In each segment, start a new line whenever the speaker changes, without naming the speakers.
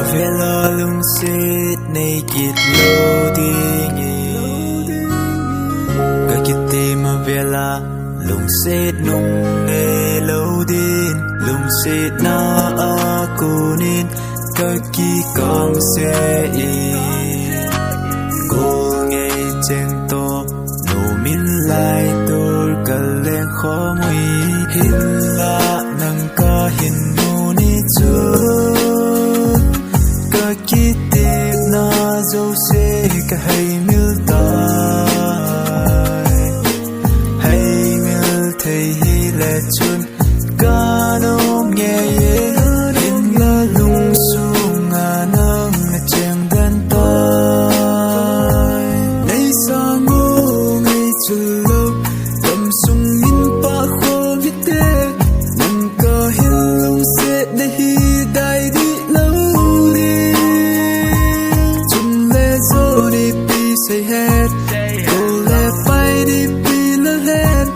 Avel lungset neikit loading Kakitim avela lungset nung ne loading Lungset na akunin kaki kong se Cô nghe cheng to no min lai tor kaleng kho mui hin la nang ka hin nu ni chu Kitip na dấu xe cả hay mil tai hay mil thấy hi lệ chun ca nôm nghe ye in la lung sung à nang na chém đan tai nay sa ngu ngay chul lâu tâm sung in pa khô viết tê nang ca hin lung xe để hi dai đi lâu say head go left by the pillar head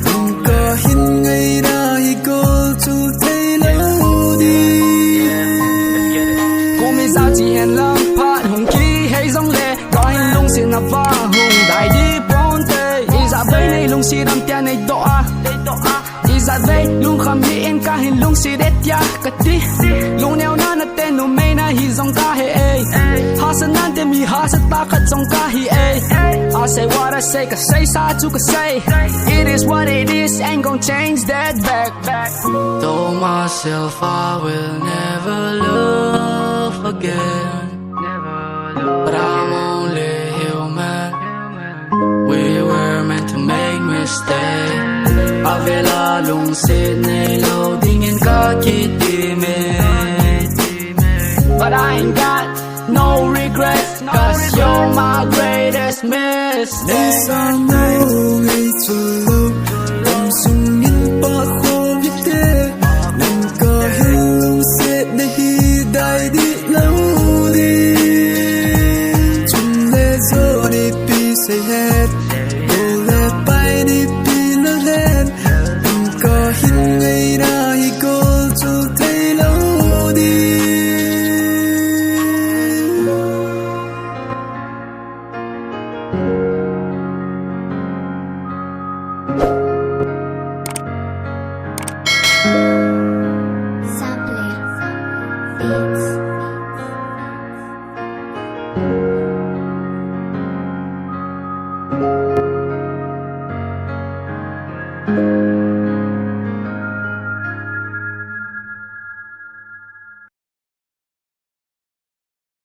không có hin ngay ra hi go to tailor đi
cô mi sao chỉ hẹn lâm phát hùng khí hay giống lệ có hình lung xin ngập va hùng đại đi bốn tê ý dạ vây này lung si đam tia này độ à ý dạ vây lung khăm hi em ca hình lung si đét tia cất đi lung neo na tên lung mê na hi dòng ca hệ Hasan nante mi hasa takat song kahi I say what I say, cause say sa to cause say it is what it is, ain't gon' change that back.
Told myself I will never love again, but I'm only human. We were meant to make mistakes. Avela lungset nei loading in kakitimin,
but I ain't got no regrets, cause you're my greatest mistake.
Nay sa ngu ngay chul lâu tâm sung in pa khô viết tê nang ka hin lung set để hi dai đi lâu đi chun le zo đi pi say head go left by đi pi la head nang ka hin ngay ra hi go chul thay lâu đi Beats.